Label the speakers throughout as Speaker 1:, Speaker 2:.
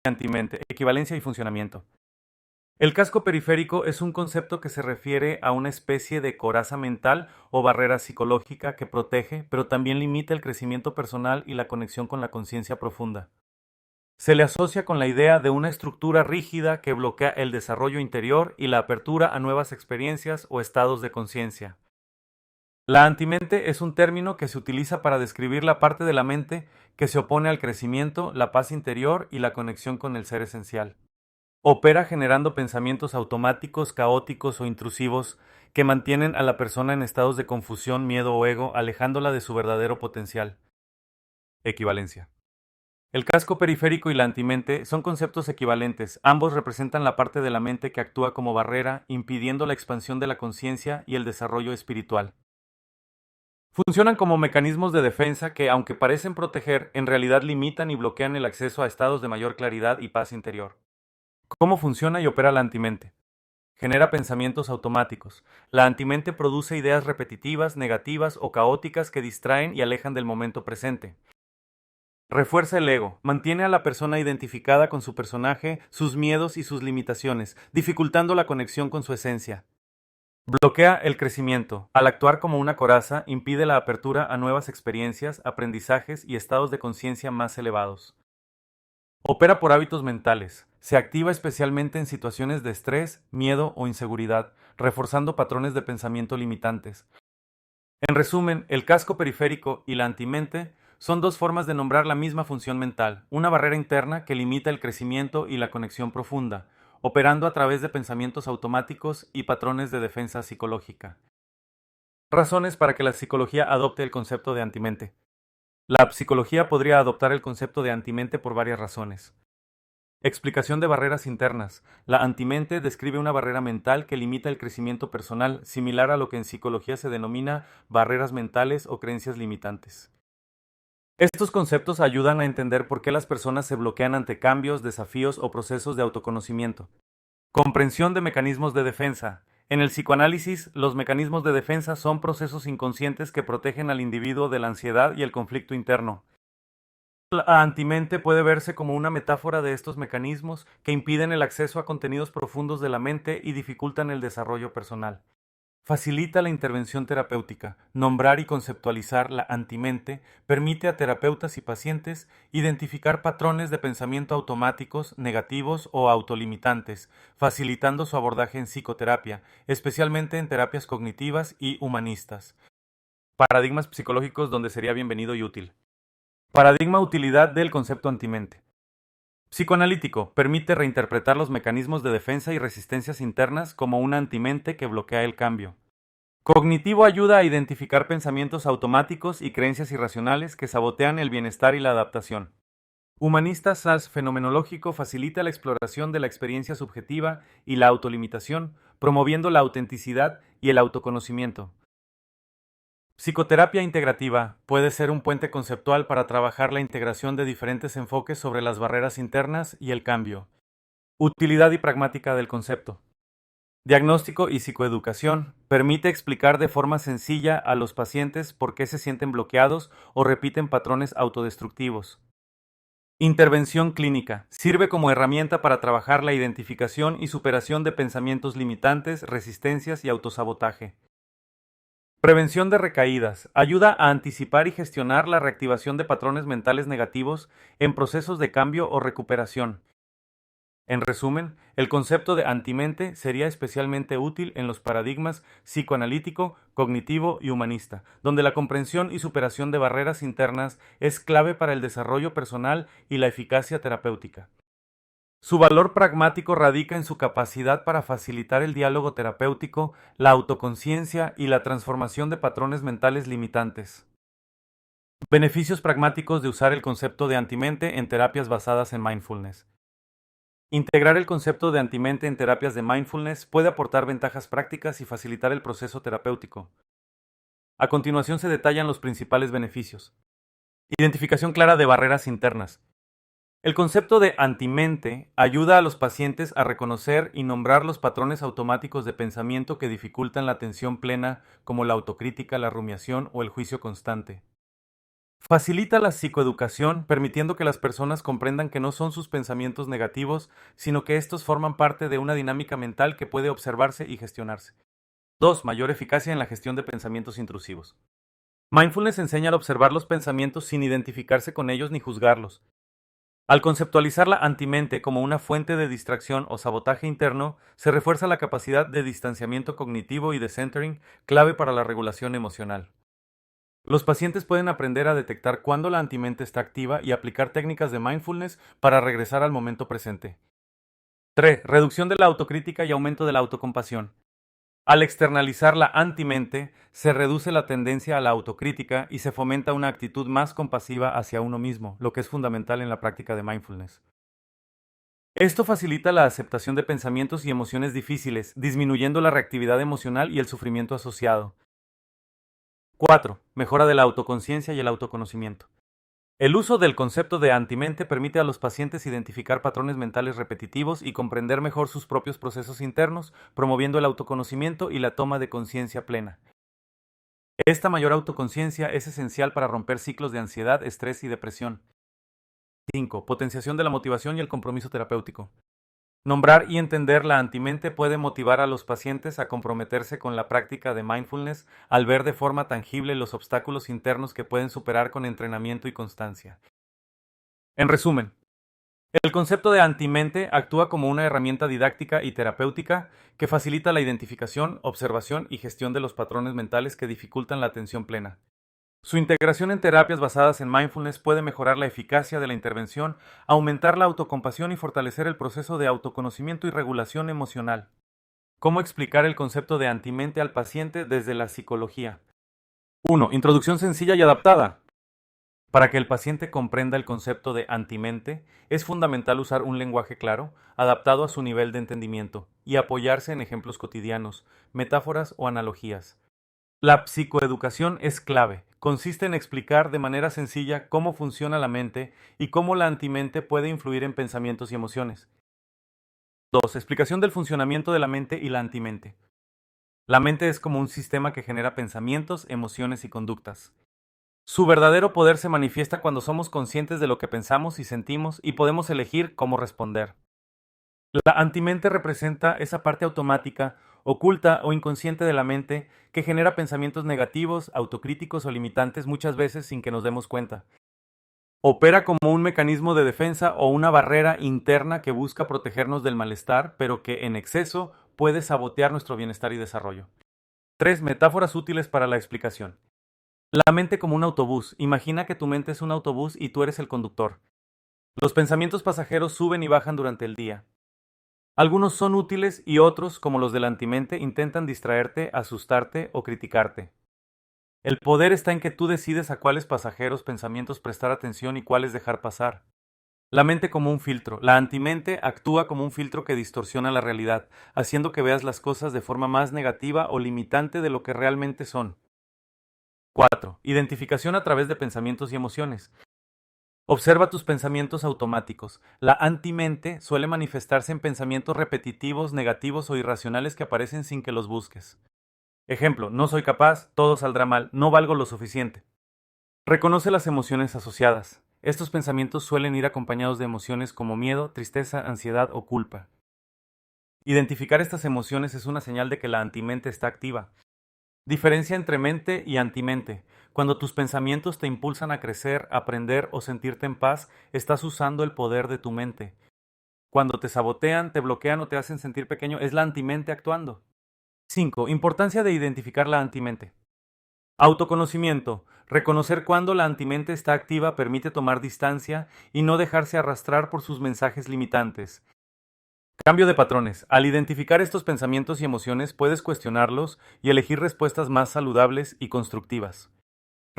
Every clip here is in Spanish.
Speaker 1: antimente, equivalencia y funcionamiento. El casco periférico es un concepto que se refiere a una especie de coraza mental o barrera psicológica que protege, pero también limita el crecimiento personal y la conexión con la conciencia profunda. Se le asocia con la idea de una estructura rígida que bloquea el desarrollo interior y la apertura a nuevas experiencias o estados de conciencia. La antimente es un término que se utiliza para describir la parte de la mente que se opone al crecimiento, la paz interior y la conexión con el ser esencial. Opera generando pensamientos automáticos, caóticos o intrusivos que mantienen a la persona en estados de confusión, miedo o ego, alejándola de su verdadero potencial. Equivalencia. El casco periférico y la antimente son conceptos equivalentes. Ambos representan la parte de la mente que actúa como barrera, impidiendo la expansión de la conciencia y el desarrollo espiritual. Funcionan como mecanismos de defensa que, aunque parecen proteger, en realidad limitan y bloquean el acceso a estados de mayor claridad y paz interior. ¿Cómo funciona y opera la antimente? Genera pensamientos automáticos. La antimente produce ideas repetitivas, negativas o caóticas que distraen y alejan del momento presente. Refuerza el ego. Mantiene a la persona identificada con su personaje, sus miedos y sus limitaciones, dificultando la conexión con su esencia. Bloquea el crecimiento. Al actuar como una coraza, impide la apertura a nuevas experiencias, aprendizajes y estados de conciencia más elevados. Opera por hábitos mentales. Se activa especialmente en situaciones de estrés, miedo o inseguridad, reforzando patrones de pensamiento limitantes. En resumen, el casco periférico y la antimente son dos formas de nombrar la misma función mental, una barrera interna que limita el crecimiento y la conexión profunda, operando a través de pensamientos automáticos y patrones de defensa psicológica. Razones para que la psicología adopte el concepto de antimente. La psicología podría adoptar el concepto de antimente por varias razones. Explicación de barreras internas. La antimente describe una barrera mental que limita el crecimiento personal, similar a lo que en psicología se denomina barreras mentales o creencias limitantes. Estos conceptos ayudan a entender por qué las personas se bloquean ante cambios, desafíos o procesos de autoconocimiento. Comprensión de mecanismos de defensa. En el psicoanálisis, los mecanismos de defensa son procesos inconscientes que protegen al individuo de la ansiedad y el conflicto interno. La antimente puede verse como una metáfora de estos mecanismos que impiden el acceso a contenidos profundos de la mente y dificultan el desarrollo personal. Facilita la intervención terapéutica. Nombrar y conceptualizar la antimente permite a terapeutas y pacientes identificar patrones de pensamiento automáticos, negativos o autolimitantes, facilitando su abordaje en psicoterapia, especialmente en terapias cognitivas y humanistas. Paradigmas psicológicos donde sería bienvenido y útil. Paradigma utilidad del concepto antimente. Psicoanalítico. Permite reinterpretar los mecanismos de defensa y resistencias internas como una antimente que bloquea el cambio. Cognitivo ayuda a identificar pensamientos automáticos y creencias irracionales que sabotean el bienestar y la adaptación. Humanista SAS fenomenológico facilita la exploración de la experiencia subjetiva y la autolimitación, promoviendo la autenticidad y el autoconocimiento. Psicoterapia integrativa puede ser un puente conceptual para trabajar la integración de diferentes enfoques sobre las barreras internas y el cambio. Utilidad y pragmática del concepto. Diagnóstico y psicoeducación. Permite explicar de forma sencilla a los pacientes por qué se sienten bloqueados o repiten patrones autodestructivos. Intervención clínica. Sirve como herramienta para trabajar la identificación y superación de pensamientos limitantes, resistencias y autosabotaje. Prevención de recaídas. Ayuda a anticipar y gestionar la reactivación de patrones mentales negativos en procesos de cambio o recuperación. En resumen, el concepto de antimente sería especialmente útil en los paradigmas psicoanalítico, cognitivo y humanista, donde la comprensión y superación de barreras internas es clave para el desarrollo personal y la eficacia terapéutica. Su valor pragmático radica en su capacidad para facilitar el diálogo terapéutico, la autoconciencia y la transformación de patrones mentales limitantes. Beneficios pragmáticos de usar el concepto de antimente en terapias basadas en mindfulness. Integrar el concepto de antimente en terapias de mindfulness puede aportar ventajas prácticas y facilitar el proceso terapéutico. A continuación se detallan los principales beneficios. Identificación clara de barreras internas. El concepto de antimente ayuda a los pacientes a reconocer y nombrar los patrones automáticos de pensamiento que dificultan la atención plena, como la autocrítica, la rumiación o el juicio constante. Facilita la psicoeducación, permitiendo que las personas comprendan que no son sus pensamientos negativos, sino que estos forman parte de una dinámica mental que puede observarse y gestionarse. 2. Mayor eficacia en la gestión de pensamientos intrusivos. Mindfulness enseña a observar los pensamientos sin identificarse con ellos ni juzgarlos. Al conceptualizar la antimente como una fuente de distracción o sabotaje interno, se refuerza la capacidad de distanciamiento cognitivo y de centering, clave para la regulación emocional. Los pacientes pueden aprender a detectar cuándo la antimente está activa y aplicar técnicas de mindfulness para regresar al momento presente. 3. Reducción de la autocrítica y aumento de la autocompasión. Al externalizar la antimente, se reduce la tendencia a la autocrítica y se fomenta una actitud más compasiva hacia uno mismo, lo que es fundamental en la práctica de mindfulness. Esto facilita la aceptación de pensamientos y emociones difíciles, disminuyendo la reactividad emocional y el sufrimiento asociado. 4. Mejora de la autoconciencia y el autoconocimiento. El uso del concepto de antimente permite a los pacientes identificar patrones mentales repetitivos y comprender mejor sus propios procesos internos, promoviendo el autoconocimiento y la toma de conciencia plena. Esta mayor autoconciencia es esencial para romper ciclos de ansiedad, estrés y depresión. 5. Potenciación de la motivación y el compromiso terapéutico. Nombrar y entender la antimente puede motivar a los pacientes a comprometerse con la práctica de mindfulness al ver de forma tangible los obstáculos internos que pueden superar con entrenamiento y constancia. En resumen, el concepto de antimente actúa como una herramienta didáctica y terapéutica que facilita la identificación, observación y gestión de los patrones mentales que dificultan la atención plena. Su integración en terapias basadas en mindfulness puede mejorar la eficacia de la intervención, aumentar la autocompasión y fortalecer el proceso de autoconocimiento y regulación emocional. ¿Cómo explicar el concepto de antimente al paciente desde la psicología? 1. Introducción sencilla y adaptada. Para que el paciente comprenda el concepto de antimente, es fundamental usar un lenguaje claro, adaptado a su nivel de entendimiento, y apoyarse en ejemplos cotidianos, metáforas o analogías. La psicoeducación es clave. Consiste en explicar de manera sencilla cómo funciona la mente y cómo la antimente puede influir en pensamientos y emociones. 2. Explicación del funcionamiento de la mente y la antimente. La mente es como un sistema que genera pensamientos, emociones y conductas. Su verdadero poder se manifiesta cuando somos conscientes de lo que pensamos y sentimos y podemos elegir cómo responder. La antimente representa esa parte automática, oculta o inconsciente de la mente que genera pensamientos negativos, autocríticos o limitantes muchas veces sin que nos demos cuenta. Opera como un mecanismo de defensa o una barrera interna que busca protegernos del malestar, pero que en exceso puede sabotear nuestro bienestar y desarrollo. 3. Metáforas útiles para la explicación. La mente como un autobús. Imagina que tu mente es un autobús y tú eres el conductor. Los pensamientos pasajeros suben y bajan durante el día. Algunos son útiles y otros, como los de la antimente, intentan distraerte, asustarte o criticarte. El poder está en que tú decides a cuáles pasajeros pensamientos prestar atención y cuáles dejar pasar. La mente como un filtro. La antimente actúa como un filtro que distorsiona la realidad, haciendo que veas las cosas de forma más negativa o limitante de lo que realmente son. 4. Identificación a través de pensamientos y emociones. Observa tus pensamientos automáticos. La antimente suele manifestarse en pensamientos repetitivos, negativos o irracionales que aparecen sin que los busques. Ejemplo, no soy capaz, todo saldrá mal, no valgo lo suficiente. Reconoce las emociones asociadas. Estos pensamientos suelen ir acompañados de emociones como miedo, tristeza, ansiedad o culpa. Identificar estas emociones es una señal de que la antimente está activa. Diferencia entre mente y antimente. Cuando tus pensamientos te impulsan a crecer, aprender o sentirte en paz, estás usando el poder de tu mente. Cuando te sabotean, te bloquean o te hacen sentir pequeño, es la antimente actuando. 5. Importancia de identificar la antimente. Autoconocimiento. Reconocer cuándo la antimente está activa permite tomar distancia y no dejarse arrastrar por sus mensajes limitantes. Cambio de patrones. Al identificar estos pensamientos y emociones puedes cuestionarlos y elegir respuestas más saludables y constructivas.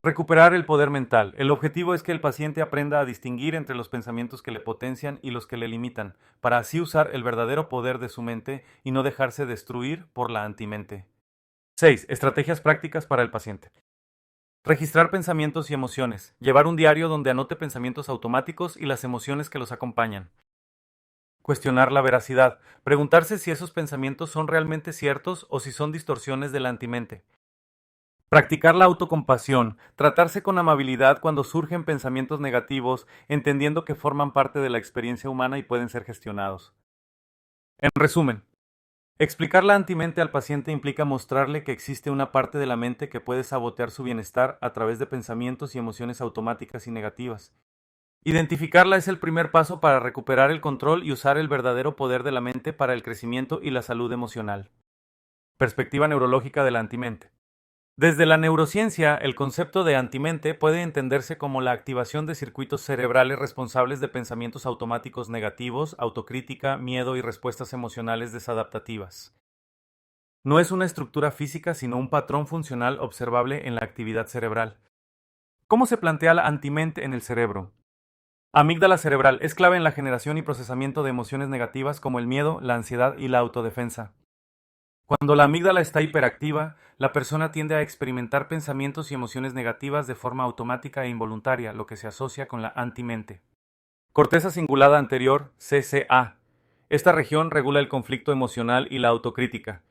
Speaker 1: Recuperar el poder mental. El objetivo es que el paciente aprenda a distinguir entre los pensamientos que le potencian y los que le limitan, para así usar el verdadero poder de su mente y no dejarse destruir por la antimente. 6. Estrategias prácticas para el paciente. Registrar pensamientos y emociones. Llevar un diario donde anote pensamientos automáticos y las emociones que los acompañan. Cuestionar la veracidad. Preguntarse si esos pensamientos son realmente ciertos o si son distorsiones de la antimente. Practicar la autocompasión, tratarse con amabilidad cuando surgen pensamientos negativos, entendiendo que forman parte de la experiencia humana y pueden ser gestionados. En resumen, explicar la antimente al paciente implica mostrarle que existe una parte de la mente que puede sabotear su bienestar a través de pensamientos y emociones automáticas y negativas. Identificarla es el primer paso para recuperar el control y usar el verdadero poder de la mente para el crecimiento y la salud emocional. Perspectiva neurológica de la antimente. Desde la neurociencia, el concepto de antimente puede entenderse como la activación de circuitos cerebrales responsables de pensamientos automáticos negativos, autocrítica, miedo y respuestas emocionales desadaptativas. No es una estructura física, sino un patrón funcional observable en la actividad cerebral. ¿Cómo se plantea la antimente en el cerebro? Amígdala cerebral es clave en la generación y procesamiento de emociones negativas como el miedo, la ansiedad y la autodefensa. Cuando la amígdala está hiperactiva, la persona tiende a experimentar pensamientos y emociones negativas de forma automática e involuntaria, lo que se asocia con la antimente. Corteza cingulada anterior, CCA. Esta región regula el conflicto emocional y la autocrítica.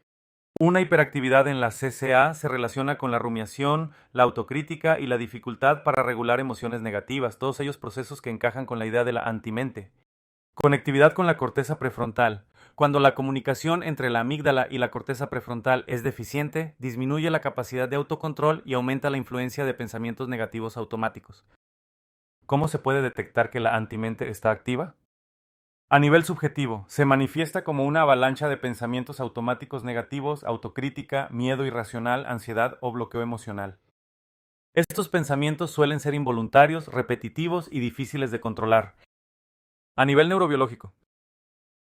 Speaker 1: Una hiperactividad en la CCA se relaciona con la rumiación, la autocrítica y la dificultad para regular emociones negativas, todos ellos procesos que encajan con la idea de la antimente. Conectividad con la corteza prefrontal. Cuando la comunicación entre la amígdala y la corteza prefrontal es deficiente, disminuye la capacidad de autocontrol y aumenta la influencia de pensamientos negativos automáticos. ¿Cómo se puede detectar que la antimente está activa? A nivel subjetivo, se manifiesta como una avalancha de pensamientos automáticos negativos, autocrítica, miedo irracional, ansiedad o bloqueo emocional. Estos pensamientos suelen ser involuntarios, repetitivos y difíciles de controlar. A nivel neurobiológico,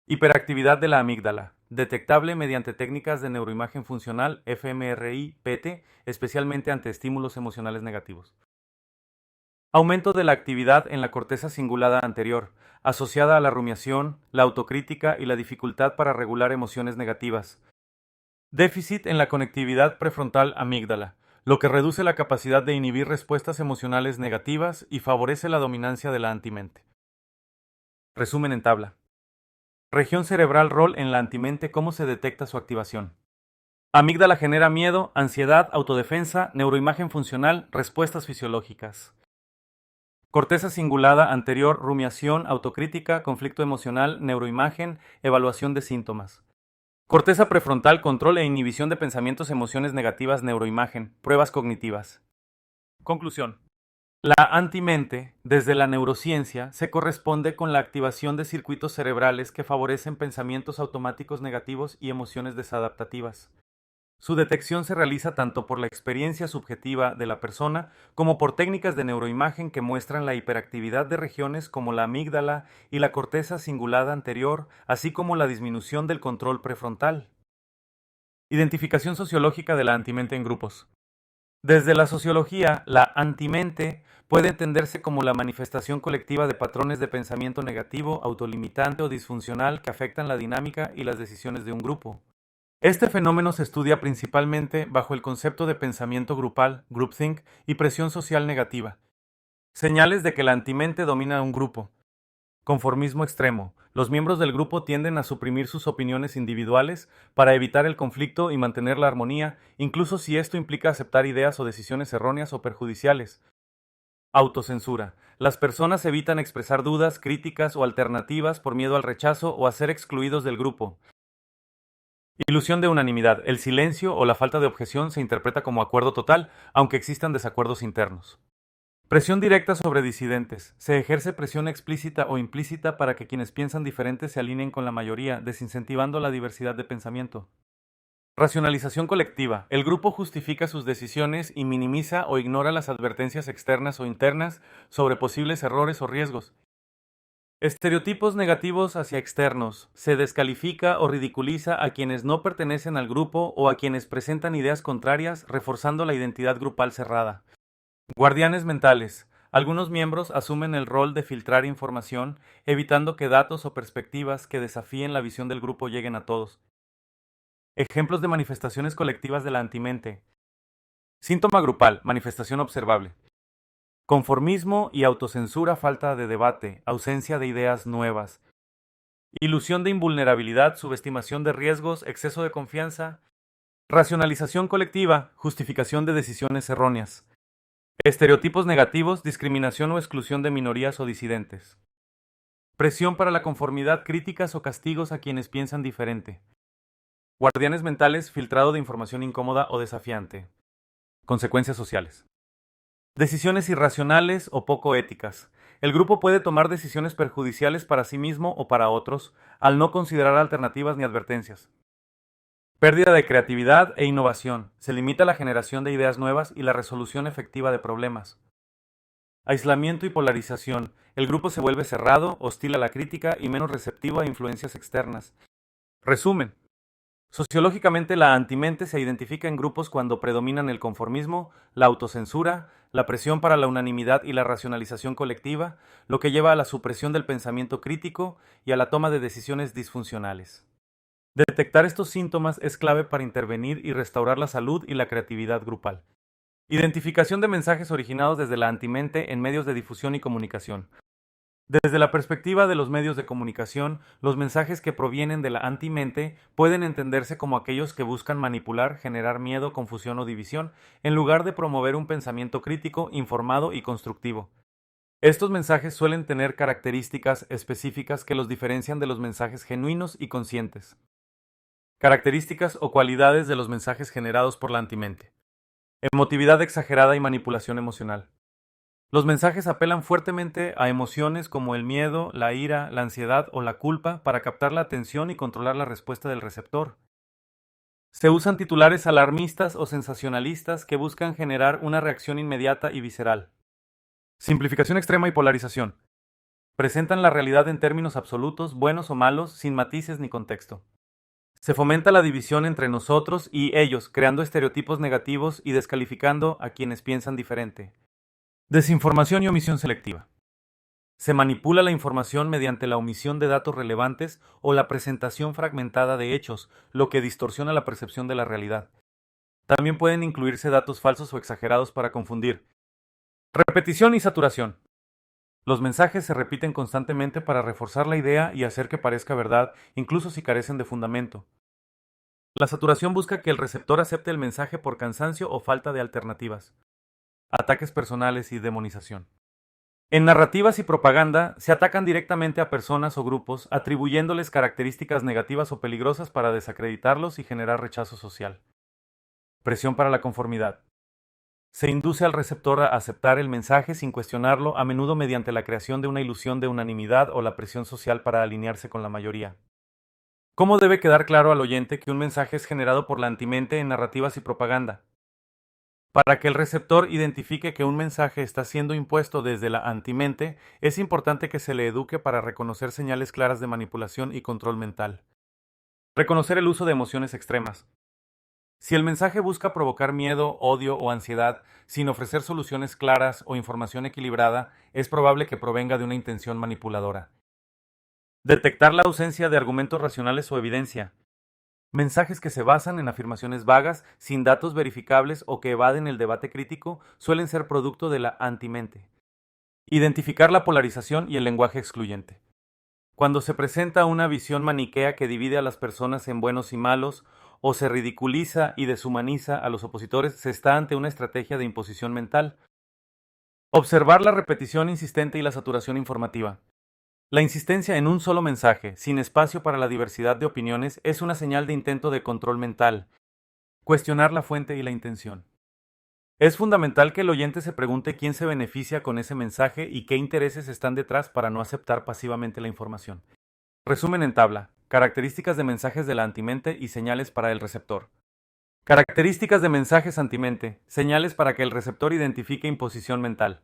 Speaker 1: hiperactividad de la amígdala, detectable mediante técnicas de neuroimagen funcional, fMRI, PET, especialmente ante estímulos emocionales negativos. Aumento de la actividad en la corteza cingulada anterior, asociada a la rumiación, la autocrítica y la dificultad para regular emociones negativas. Déficit en la conectividad prefrontal amígdala, lo que reduce la capacidad de inhibir respuestas emocionales negativas y favorece la dominancia de la antimente. Resumen en tabla. Región cerebral rol en la antimente, cómo se detecta su activación. Amígdala genera miedo, ansiedad, autodefensa, neuroimagen funcional, respuestas fisiológicas. Corteza cingulada anterior, rumiación, autocrítica, conflicto emocional, neuroimagen, evaluación de síntomas. Corteza prefrontal, control e inhibición de pensamientos, emociones negativas, neuroimagen, pruebas cognitivas. Conclusión. La antimente, desde la neurociencia, se corresponde con la activación de circuitos cerebrales que favorecen pensamientos automáticos negativos y emociones desadaptativas. Su detección se realiza tanto por la experiencia subjetiva de la persona como por técnicas de neuroimagen que muestran la hiperactividad de regiones como la amígdala y la corteza cingulada anterior, así como la disminución del control prefrontal. Identificación sociológica de la antimente en grupos. Desde la sociología, la antimente puede entenderse como la manifestación colectiva de patrones de pensamiento negativo, autolimitante o disfuncional que afectan la dinámica y las decisiones de un grupo. Este fenómeno se estudia principalmente bajo el concepto de pensamiento grupal, groupthink, y presión social negativa. Señales de que la antimente domina a un grupo. Conformismo extremo. Los miembros del grupo tienden a suprimir sus opiniones individuales para evitar el conflicto y mantener la armonía, incluso si esto implica aceptar ideas o decisiones erróneas o perjudiciales. Autocensura. Las personas evitan expresar dudas, críticas o alternativas por miedo al rechazo o a ser excluidos del grupo. Ilusión de unanimidad. El silencio o la falta de objeción se interpreta como acuerdo total, aunque existan desacuerdos internos. Presión directa sobre disidentes. Se ejerce presión explícita o implícita para que quienes piensan diferente se alineen con la mayoría, desincentivando la diversidad de pensamiento. Racionalización colectiva. El grupo justifica sus decisiones y minimiza o ignora las advertencias externas o internas sobre posibles errores o riesgos. Estereotipos negativos hacia externos. Se descalifica o ridiculiza a quienes no pertenecen al grupo o a quienes presentan ideas contrarias, reforzando la identidad grupal cerrada. Guardianes mentales. Algunos miembros asumen el rol de filtrar información, evitando que datos o perspectivas que desafíen la visión del grupo lleguen a todos. Ejemplos de manifestaciones colectivas de la antimente. Síntoma grupal, manifestación observable. Conformismo y autocensura, falta de debate, ausencia de ideas nuevas. Ilusión de invulnerabilidad, subestimación de riesgos, exceso de confianza. Racionalización colectiva, justificación de decisiones erróneas. Estereotipos negativos, discriminación o exclusión de minorías o disidentes. Presión para la conformidad, críticas o castigos a quienes piensan diferente. Guardianes mentales, filtrado de información incómoda o desafiante. Consecuencias sociales. Decisiones irracionales o poco éticas. El grupo puede tomar decisiones perjudiciales para sí mismo o para otros, al no considerar alternativas ni advertencias. Pérdida de creatividad e innovación. Se limita la generación de ideas nuevas y la resolución efectiva de problemas. Aislamiento y polarización. El grupo se vuelve cerrado, hostil a la crítica y menos receptivo a influencias externas. Resumen. Sociológicamente, la antimente se identifica en grupos cuando predominan el conformismo, la autocensura, la presión para la unanimidad y la racionalización colectiva, lo que lleva a la supresión del pensamiento crítico y a la toma de decisiones disfuncionales. Detectar estos síntomas es clave para intervenir y restaurar la salud y la creatividad grupal. Identificación de mensajes originados desde la antimente en medios de difusión y comunicación. Desde la perspectiva de los medios de comunicación, los mensajes que provienen de la antimente pueden entenderse como aquellos que buscan manipular, generar miedo, confusión o división, en lugar de promover un pensamiento crítico, informado y constructivo. Estos mensajes suelen tener características específicas que los diferencian de los mensajes genuinos y conscientes. Características o cualidades de los mensajes generados por la antimente. Emotividad exagerada y manipulación emocional. Los mensajes apelan fuertemente a emociones como el miedo, la ira, la ansiedad o la culpa para captar la atención y controlar la respuesta del receptor. Se usan titulares alarmistas o sensacionalistas que buscan generar una reacción inmediata y visceral. Simplificación extrema y polarización. Presentan la realidad en términos absolutos, buenos o malos, sin matices ni contexto. Se fomenta la división entre nosotros y ellos, creando estereotipos negativos y descalificando a quienes piensan diferente. Desinformación y omisión selectiva. Se manipula la información mediante la omisión de datos relevantes o la presentación fragmentada de hechos, lo que distorsiona la percepción de la realidad. También pueden incluirse datos falsos o exagerados para confundir. Repetición y saturación. Los mensajes se repiten constantemente para reforzar la idea y hacer que parezca verdad, incluso si carecen de fundamento. La saturación busca que el receptor acepte el mensaje por cansancio o falta de alternativas. Ataques personales y demonización. En narrativas y propaganda se atacan directamente a personas o grupos, atribuyéndoles características negativas o peligrosas para desacreditarlos y generar rechazo social. Presión para la conformidad. Se induce al receptor a aceptar el mensaje sin cuestionarlo, a menudo mediante la creación de una ilusión de unanimidad o la presión social para alinearse con la mayoría. ¿Cómo debe quedar claro al oyente que un mensaje es generado por la antimente en narrativas y propaganda? Para que el receptor identifique que un mensaje está siendo impuesto desde la antimente, es importante que se le eduque para reconocer señales claras de manipulación y control mental. Reconocer el uso de emociones extremas. Si el mensaje busca provocar miedo, odio o ansiedad, sin ofrecer soluciones claras o información equilibrada, es probable que provenga de una intención manipuladora. Detectar la ausencia de argumentos racionales o evidencia. Mensajes que se basan en afirmaciones vagas, sin datos verificables o que evaden el debate crítico suelen ser producto de la antimente. Identificar la polarización y el lenguaje excluyente. Cuando se presenta una visión maniquea que divide a las personas en buenos y malos, o se ridiculiza y deshumaniza a los opositores, se está ante una estrategia de imposición mental. Observar la repetición insistente y la saturación informativa. La insistencia en un solo mensaje, sin espacio para la diversidad de opiniones, es una señal de intento de control mental. Cuestionar la fuente y la intención. Es fundamental que el oyente se pregunte quién se beneficia con ese mensaje y qué intereses están detrás para no aceptar pasivamente la información. Resumen en tabla. Características de mensajes de la antimente y señales para el receptor. Características de mensajes antimente. Señales para que el receptor identifique imposición mental.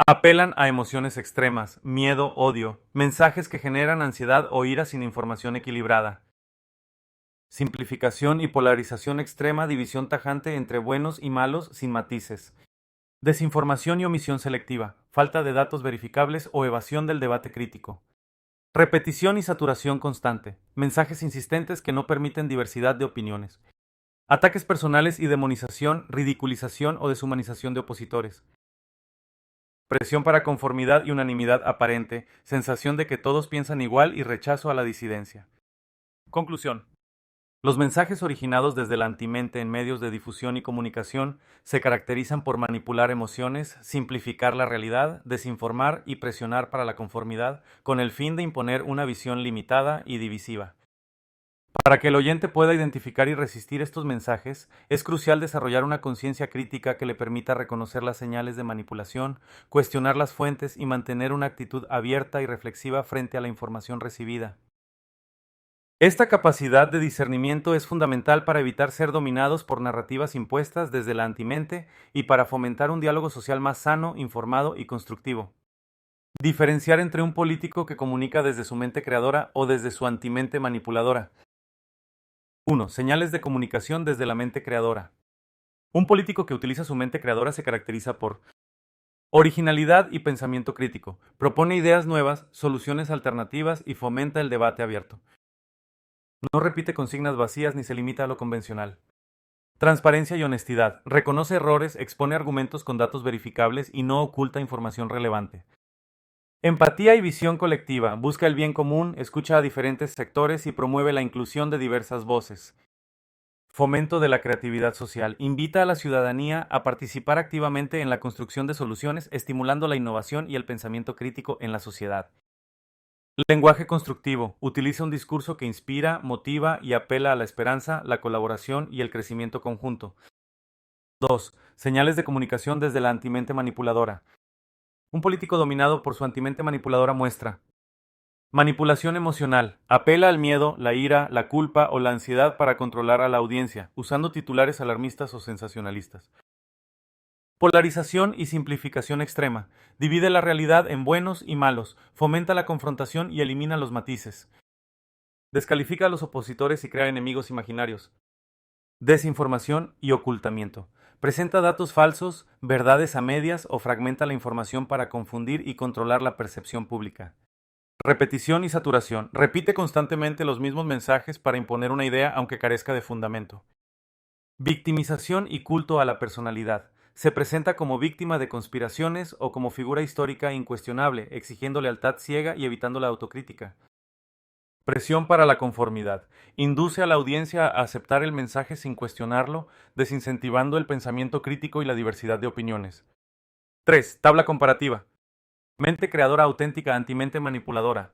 Speaker 1: Apelan a emociones extremas, miedo, odio, mensajes que generan ansiedad o ira sin información equilibrada. Simplificación y polarización extrema, división tajante entre buenos y malos sin matices. Desinformación y omisión selectiva, falta de datos verificables o evasión del debate crítico. Repetición y saturación constante, mensajes insistentes que no permiten diversidad de opiniones. Ataques personales y demonización, ridiculización o deshumanización de opositores. Presión para conformidad y unanimidad aparente, sensación de que todos piensan igual y rechazo a la disidencia. Conclusión. Los mensajes originados desde la antimente en medios de difusión y comunicación se caracterizan por manipular emociones, simplificar la realidad, desinformar y presionar para la conformidad, con el fin de imponer una visión limitada y divisiva. Para que el oyente pueda identificar y resistir estos mensajes, es crucial desarrollar una conciencia crítica que le permita reconocer las señales de manipulación, cuestionar las fuentes y mantener una actitud abierta y reflexiva frente a la información recibida. Esta capacidad de discernimiento es fundamental para evitar ser dominados por narrativas impuestas desde la antimente y para fomentar un diálogo social más sano, informado y constructivo. Diferenciar entre un político que comunica desde su mente creadora o desde su antimente manipuladora. 1. Señales de comunicación desde la mente creadora. Un político que utiliza su mente creadora se caracteriza por originalidad y pensamiento crítico. Propone ideas nuevas, soluciones alternativas y fomenta el debate abierto. No repite consignas vacías ni se limita a lo convencional. Transparencia y honestidad. Reconoce errores, expone argumentos con datos verificables y no oculta información relevante. Empatía y visión colectiva. Busca el bien común, escucha a diferentes sectores y promueve la inclusión de diversas voces. Fomento de la creatividad social. Invita a la ciudadanía a participar activamente en la construcción de soluciones, estimulando la innovación y el pensamiento crítico en la sociedad. Lenguaje constructivo. Utiliza un discurso que inspira, motiva y apela a la esperanza, la colaboración y el crecimiento conjunto. 2. Señales de comunicación desde la antimente manipuladora. Un político dominado por su antimente manipuladora muestra manipulación emocional. Apela al miedo, la ira, la culpa o la ansiedad para controlar a la audiencia, usando titulares alarmistas o sensacionalistas. Polarización y simplificación extrema. Divide la realidad en buenos y malos, fomenta la confrontación y elimina los matices. Descalifica a los opositores y crea enemigos imaginarios. Desinformación y ocultamiento. Presenta datos falsos, verdades a medias o fragmenta la información para confundir y controlar la percepción pública. Repetición y saturación. Repite constantemente los mismos mensajes para imponer una idea aunque carezca de fundamento. Victimización y culto a la personalidad. Se presenta como víctima de conspiraciones o como figura histórica incuestionable, exigiendo lealtad ciega y evitando la autocrítica. Presión para la conformidad. Induce a la audiencia a aceptar el mensaje sin cuestionarlo, desincentivando el pensamiento crítico y la diversidad de opiniones. 3. Tabla comparativa. Mente creadora auténtica antimente manipuladora.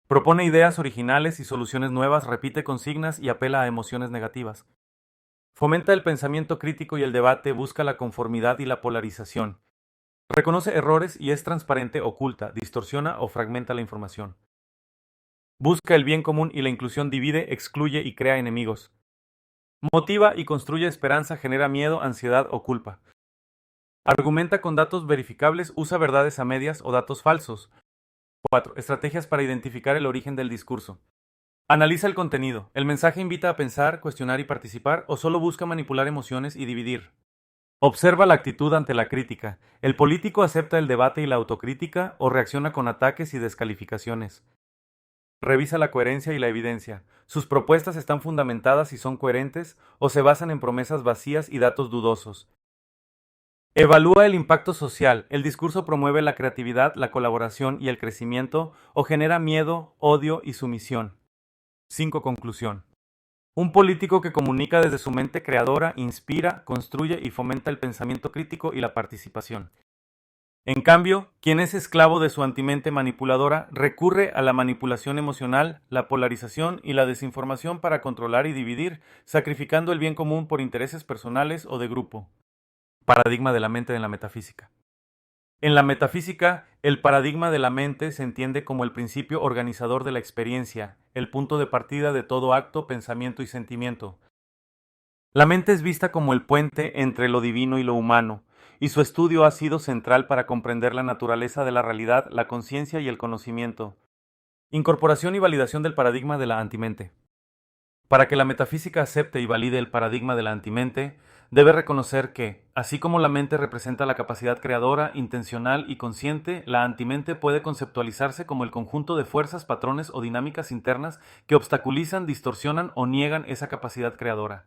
Speaker 1: Propone ideas originales y soluciones nuevas, repite consignas y apela a emociones negativas. Fomenta el pensamiento crítico y el debate, busca la conformidad y la polarización. Reconoce errores y es transparente, oculta, distorsiona o fragmenta la información. Busca el bien común y la inclusión, divide, excluye y crea enemigos. Motiva y construye esperanza, genera miedo, ansiedad o culpa. Argumenta con datos verificables, usa verdades a medias o datos falsos. 4. Estrategias para identificar el origen del discurso. Analiza el contenido. ¿El mensaje invita a pensar, cuestionar y participar o solo busca manipular emociones y dividir? Observa la actitud ante la crítica. ¿El político acepta el debate y la autocrítica o reacciona con ataques y descalificaciones? Revisa la coherencia y la evidencia. ¿Sus propuestas están fundamentadas y son coherentes o se basan en promesas vacías y datos dudosos? Evalúa el impacto social. ¿El discurso promueve la creatividad, la colaboración y el crecimiento o genera miedo, odio y sumisión? 5. Conclusión. Un político que comunica desde su mente creadora inspira, construye y fomenta el pensamiento crítico y la participación. En cambio, quien es esclavo de su antimente manipuladora recurre a la manipulación emocional, la polarización y la desinformación para controlar y dividir, sacrificando el bien común por intereses personales o de grupo. Paradigma de la mente en la metafísica. En la metafísica, el paradigma de la mente se entiende como el principio organizador de la experiencia, el punto de partida de todo acto, pensamiento y sentimiento. La mente es vista como el puente entre lo divino y lo humano, y su estudio ha sido central para comprender la naturaleza de la realidad, la conciencia y el conocimiento. Incorporación y validación del paradigma de la antimente. Para que la metafísica acepte y valide el paradigma de la antimente, debe reconocer que, así como la mente representa la capacidad creadora, intencional y consciente, la antimente puede conceptualizarse como el conjunto de fuerzas, patrones o dinámicas internas que obstaculizan, distorsionan o niegan esa capacidad creadora.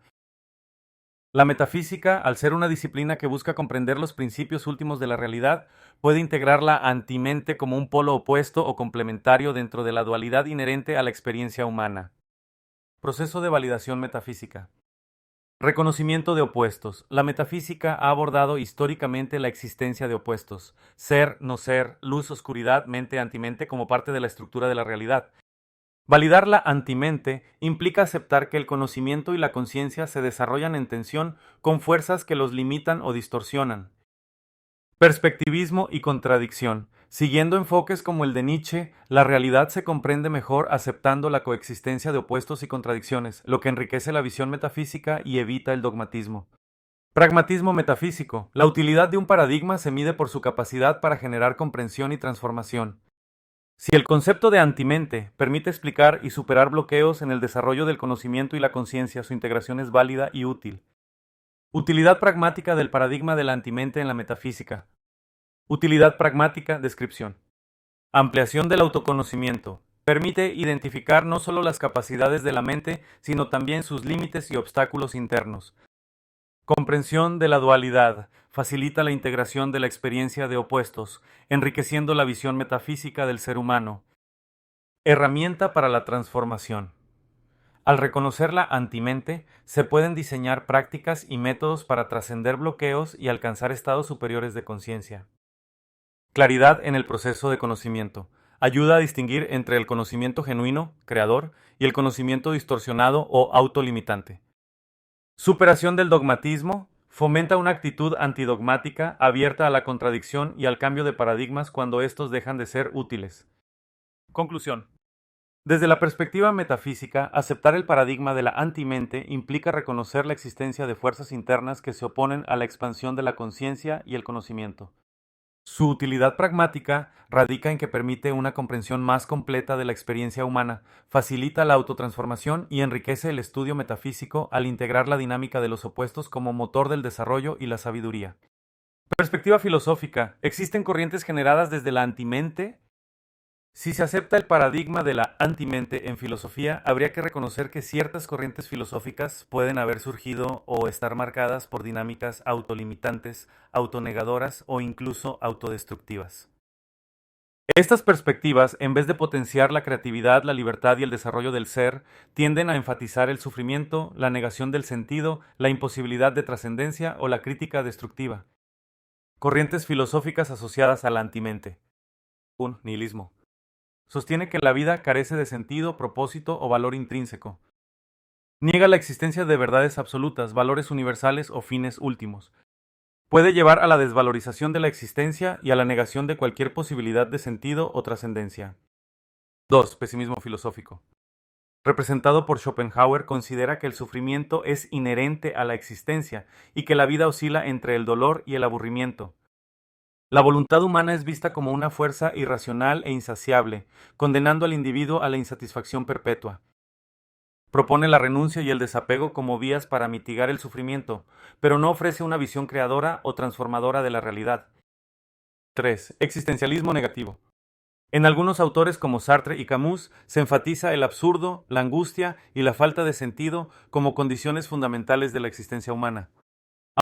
Speaker 1: La metafísica, al ser una disciplina que busca comprender los principios últimos de la realidad, puede integrar la antimente como un polo opuesto o complementario dentro de la dualidad inherente a la experiencia humana. Proceso de validación metafísica. Reconocimiento de opuestos. La metafísica ha abordado históricamente la existencia de opuestos, ser, no ser, luz, oscuridad, mente, antimente como parte de la estructura de la realidad. Validar la antimente implica aceptar que el conocimiento y la conciencia se desarrollan en tensión con fuerzas que los limitan o distorsionan. Perspectivismo y contradicción. Siguiendo enfoques como el de Nietzsche, la realidad se comprende mejor aceptando la coexistencia de opuestos y contradicciones, lo que enriquece la visión metafísica y evita el dogmatismo. Pragmatismo metafísico. La utilidad de un paradigma se mide por su capacidad para generar comprensión y transformación. Si el concepto de antimente permite explicar y superar bloqueos en el desarrollo del conocimiento y la conciencia, su integración es válida y útil. Utilidad pragmática del paradigma de la antimente en la metafísica. Utilidad pragmática, descripción. Ampliación del autoconocimiento. Permite identificar no solo las capacidades de la mente, sino también sus límites y obstáculos internos. Comprensión de la dualidad. Facilita la integración de la experiencia de opuestos, enriqueciendo la visión metafísica del ser humano. Herramienta para la transformación. Al reconocer la antimente, se pueden diseñar prácticas y métodos para trascender bloqueos y alcanzar estados superiores de conciencia. Claridad en el proceso de conocimiento. Ayuda a distinguir entre el conocimiento genuino, creador, y el conocimiento distorsionado o autolimitante. Superación del dogmatismo. Fomenta una actitud antidogmática abierta a la contradicción y al cambio de paradigmas cuando estos dejan de ser útiles. Conclusión. Desde la perspectiva metafísica, aceptar el paradigma de la antimente implica reconocer la existencia de fuerzas internas que se oponen a la expansión de la conciencia y el conocimiento. Su utilidad pragmática radica en que permite una comprensión más completa de la experiencia humana, facilita la autotransformación y enriquece el estudio metafísico al integrar la dinámica de los opuestos como motor del desarrollo y la sabiduría. Perspectiva filosófica. Existen corrientes generadas desde la antimente. Si se acepta el paradigma de la antimente en filosofía, habría que reconocer que ciertas corrientes filosóficas pueden haber surgido o estar marcadas por dinámicas autolimitantes, autonegadoras o incluso autodestructivas. Estas perspectivas, en vez de potenciar la creatividad, la libertad y el desarrollo del ser, tienden a enfatizar el sufrimiento, la negación del sentido, la imposibilidad de trascendencia o la crítica destructiva. Corrientes filosóficas asociadas a la antimente. 1. Nihilismo. Sostiene que la vida carece de sentido, propósito o valor intrínseco. Niega la existencia de verdades absolutas, valores universales o fines últimos. Puede llevar a la desvalorización de la existencia y a la negación de cualquier posibilidad de sentido o trascendencia. 2. Pesimismo filosófico. Representado por Schopenhauer, considera que el sufrimiento es inherente a la existencia y que la vida oscila entre el dolor y el aburrimiento. La voluntad humana es vista como una fuerza irracional e insaciable, condenando al individuo a la insatisfacción perpetua. Propone la renuncia y el desapego como vías para mitigar el sufrimiento, pero no ofrece una visión creadora o transformadora de la realidad. 3. Existencialismo negativo. En algunos autores como Sartre y Camus se enfatiza el absurdo, la angustia y la falta de sentido como condiciones fundamentales de la existencia humana.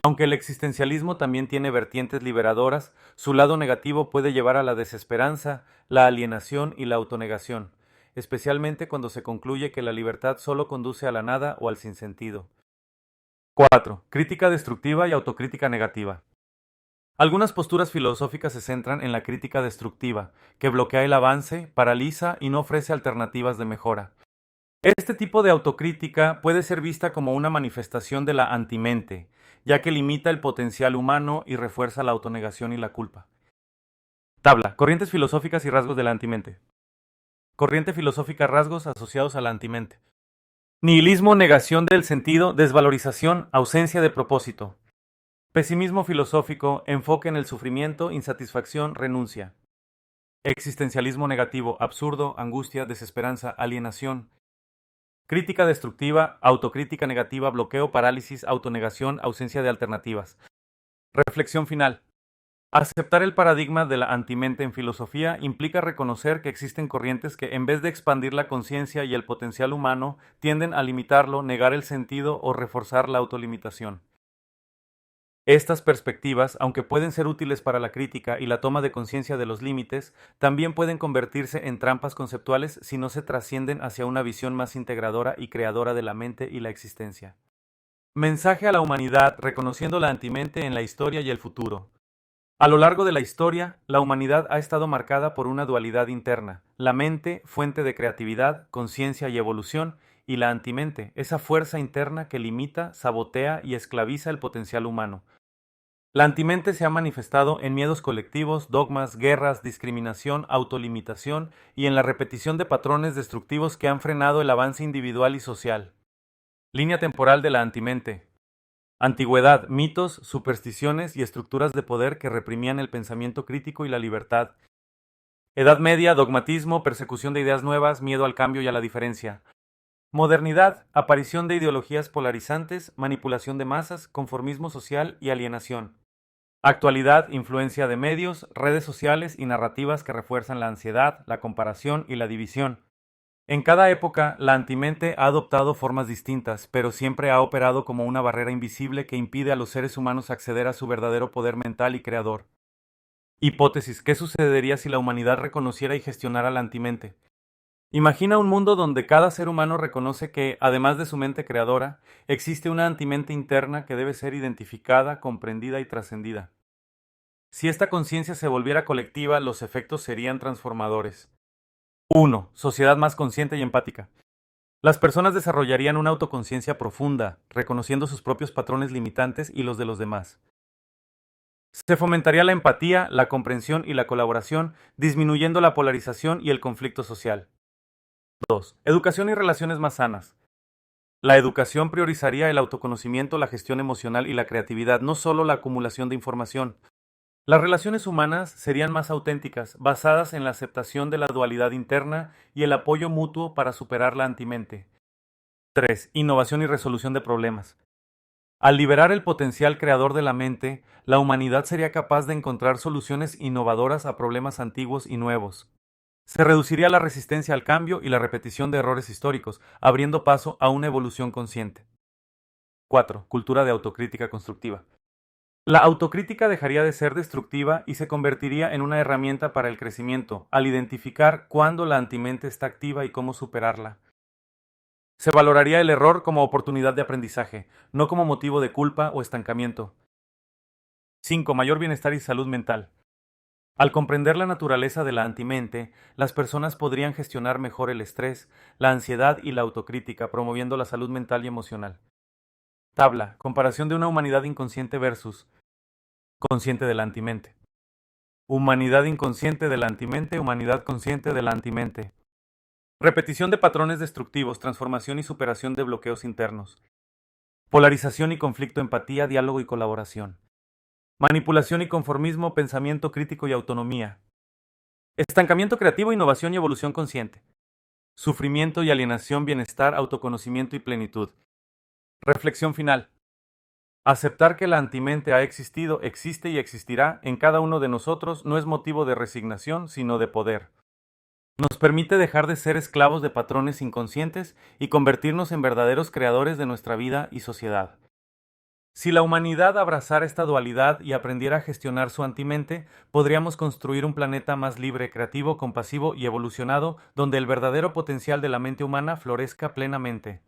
Speaker 1: Aunque el existencialismo también tiene vertientes liberadoras, su lado negativo puede llevar a la desesperanza, la alienación y la autonegación, especialmente cuando se concluye que la libertad solo conduce a la nada o al sinsentido. 4. Crítica destructiva y autocrítica negativa. Algunas posturas filosóficas se centran en la crítica destructiva, que bloquea el avance, paraliza y no ofrece alternativas de mejora. Este tipo de autocrítica puede ser vista como una manifestación de la antimente, ya que limita el potencial humano y refuerza la autonegación y la culpa. Tabla. Corrientes filosóficas y rasgos de la antimente. Corriente filosófica: rasgos asociados a la antimente. Nihilismo: negación del sentido, desvalorización, ausencia de propósito. Pesimismo filosófico: enfoque en el sufrimiento, insatisfacción, renuncia. Existencialismo negativo: absurdo, angustia, desesperanza, alienación. Crítica destructiva: autocrítica negativa, bloqueo, parálisis, autonegación, ausencia de alternativas. Reflexión final. Aceptar el paradigma de la antimente en filosofía implica reconocer que existen corrientes que, en vez de expandir la conciencia y el potencial humano, tienden a limitarlo, negar el sentido o reforzar la autolimitación. Estas perspectivas, aunque pueden ser útiles para la crítica y la toma de conciencia de los límites, también pueden convertirse en trampas conceptuales si no se trascienden hacia una visión más integradora y creadora de la mente y la existencia. Mensaje a la humanidad reconociendo la antimente en la historia y el futuro. A lo largo de la historia, la humanidad ha estado marcada por una dualidad interna: la mente, fuente de creatividad, conciencia y evolución, y la antimente, esa fuerza interna que limita, sabotea y esclaviza el potencial humano. La antimente se ha manifestado en miedos colectivos, dogmas, guerras, discriminación, autolimitación y en la repetición de patrones destructivos que han frenado el avance individual y social. Línea temporal de la antimente. Antigüedad, mitos, supersticiones y estructuras de poder que reprimían el pensamiento crítico y la libertad. Edad media, dogmatismo, persecución de ideas nuevas, miedo al cambio y a la diferencia. Modernidad, aparición de ideologías polarizantes, manipulación de masas, conformismo social y alienación. Actualidad, influencia de medios, redes sociales y narrativas que refuerzan la ansiedad, la comparación y la división. En cada época, la antimente ha adoptado formas distintas, pero siempre ha operado como una barrera invisible que impide a los seres humanos acceder a su verdadero poder mental y creador. Hipótesis: ¿qué sucedería si la humanidad reconociera y gestionara la antimente? Imagina un mundo donde cada ser humano reconoce que, además de su mente creadora, existe una antimente interna que debe ser identificada, comprendida y trascendida. Si esta conciencia se volviera colectiva, los efectos serían transformadores. 1. Sociedad más consciente y empática. Las personas desarrollarían una autoconciencia profunda, reconociendo sus propios patrones limitantes y los de los demás. Se fomentaría la empatía, la comprensión y la colaboración, disminuyendo la polarización y el conflicto social. 2. Educación y relaciones más sanas. La educación priorizaría el autoconocimiento, la gestión emocional y la creatividad, no solo la acumulación de información. Las relaciones humanas serían más auténticas, basadas en la aceptación de la dualidad interna y el apoyo mutuo para superar la antimente. 3. Innovación y resolución de problemas. Al liberar el potencial creador de la mente, la humanidad sería capaz de encontrar soluciones innovadoras a problemas antiguos y nuevos. Se reduciría la resistencia al cambio y la repetición de errores históricos, abriendo paso a una evolución consciente. 4. Cultura de autocrítica constructiva. La autocrítica dejaría de ser destructiva y se convertiría en una herramienta para el crecimiento, al identificar cuándo la antimente está activa y cómo superarla. Se valoraría el error como oportunidad de aprendizaje, no como motivo de culpa o estancamiento. 5. Mayor bienestar y salud mental. Al comprender la naturaleza de la antimente, las personas podrían gestionar mejor el estrés, la ansiedad y la autocrítica, promoviendo la salud mental y emocional. Tabla: comparación de una humanidad inconsciente versus consciente de la antimente. Humanidad inconsciente de la antimente, humanidad consciente de la antimente. Repetición de patrones destructivos, transformación y superación de bloqueos internos. Polarización y conflicto, empatía, diálogo y colaboración. Manipulación y conformismo, pensamiento crítico y autonomía. Estancamiento creativo, innovación y evolución consciente. Sufrimiento y alienación, bienestar, autoconocimiento y plenitud. Reflexión final. Aceptar que la antimente ha existido, existe y existirá en cada uno de nosotros no es motivo de resignación, sino de poder. Nos permite dejar de ser esclavos de patrones inconscientes y convertirnos en verdaderos creadores de nuestra vida y sociedad. Si la humanidad abrazara esta dualidad y aprendiera a gestionar su antimente, podríamos construir un planeta más libre, creativo, compasivo y evolucionado, donde el verdadero potencial de la mente humana florezca plenamente.